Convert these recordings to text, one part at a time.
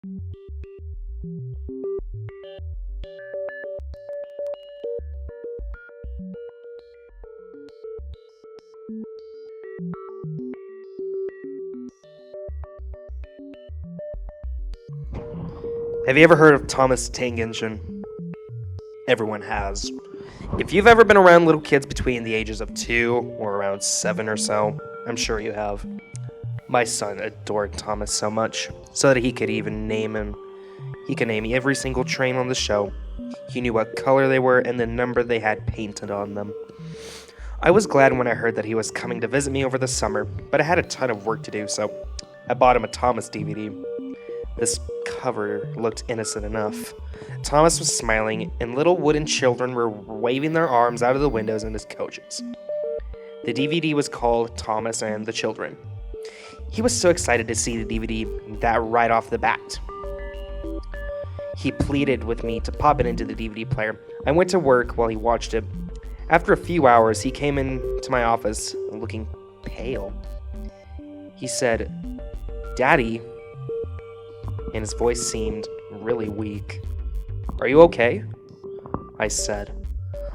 Have you ever heard of Thomas Tank Engine? Everyone has. If you've ever been around little kids between the ages of 2 or around 7 or so, I'm sure you have. My son adored Thomas so much, so that he could even name him. He could name every single train on the show. He knew what color they were and the number they had painted on them. I was glad when I heard that he was coming to visit me over the summer, but I had a ton of work to do, so I bought him a Thomas DVD. This cover looked innocent enough. Thomas was smiling, and little wooden children were waving their arms out of the windows in his coaches. The DVD was called Thomas and the Children. He was so excited to see the DVD that right off the bat. He pleaded with me to pop it into the DVD player. I went to work while he watched it. After a few hours, he came into my office looking pale. He said, "Daddy," and his voice seemed really weak. "Are you okay?" I said.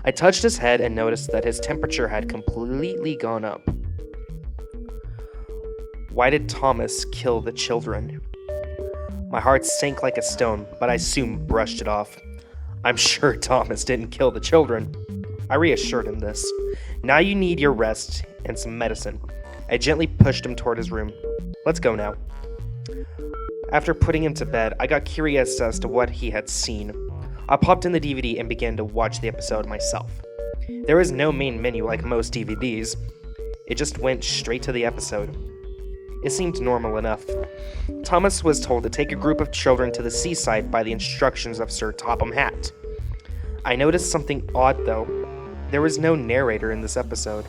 I touched his head and noticed that his temperature had completely gone up. Why did Thomas kill the children? My heart sank like a stone, but I soon brushed it off. I'm sure Thomas didn't kill the children. I reassured him this. Now you need your rest and some medicine. I gently pushed him toward his room. Let's go now. After putting him to bed, I got curious as to what he had seen. I popped in the DVD and began to watch the episode myself. There was no main menu like most DVDs. It just went straight to the episode. It seemed normal enough. Thomas was told to take a group of children to the seaside by the instructions of Sir Topham Hatt. I noticed something odd though. There was no narrator in this episode.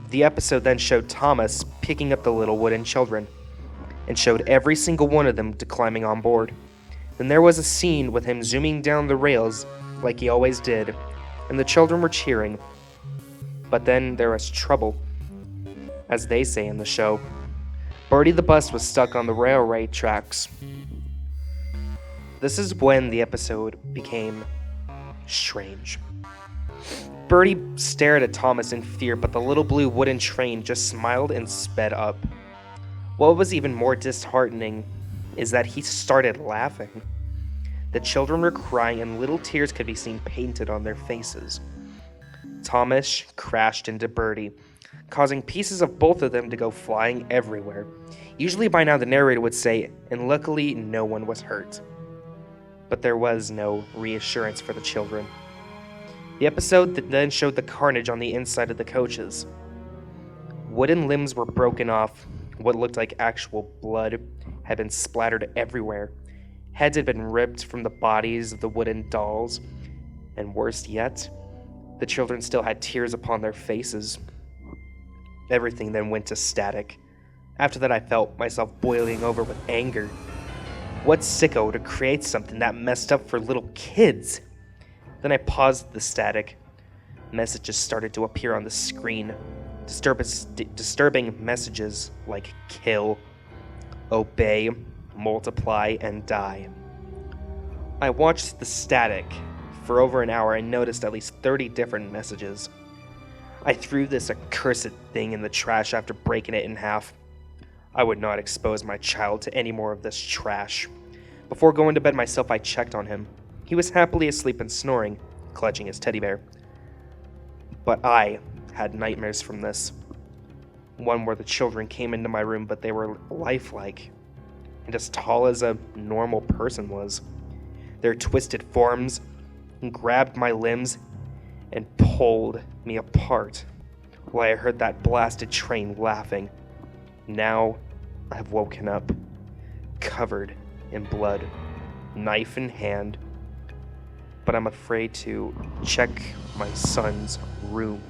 The episode then showed Thomas picking up the little wooden children, and showed every single one of them to climbing on board. Then there was a scene with him zooming down the rails like he always did, and the children were cheering. But then there was trouble, as they say in the show. Bertie the bus was stuck on the railway tracks. This is when the episode became strange. Bertie stared at Thomas in fear, but the little blue wooden train just smiled and sped up. What was even more disheartening is that he started laughing. The children were crying and little tears could be seen painted on their faces. Thomas crashed into Bertie, causing pieces of both of them to go flying everywhere. Usually by now the narrator would say, "And luckily no one was hurt." But there was no reassurance for the children. The episode then showed the carnage on the inside of the coaches. Wooden limbs were broken off. What looked like actual blood had been splattered everywhere. Heads had been ripped from the bodies of the wooden dolls. And worse yet, the children still had tears upon their faces. Everything then went to static. After that, I felt myself boiling over with anger. What sicko to create something that messed up for little kids? Then I paused the static. Messages started to appear on the screen. Disturbing messages like kill, obey, multiply, and die. I watched the static for over an hour and noticed at least 30 different messages. I threw this accursed thing in the trash after breaking it in half. I would not expose my child to any more of this trash. Before going to bed myself, I checked on him. He was happily asleep and snoring, clutching his teddy bear. But I had nightmares from this. One where the children came into my room, but they were lifelike and as tall as a normal person was. Their twisted forms grabbed my limbs and pulled me apart while I heard that blasted train laughing. Now I've woken up, covered in blood, knife in hand, but I'm afraid to check my son's room.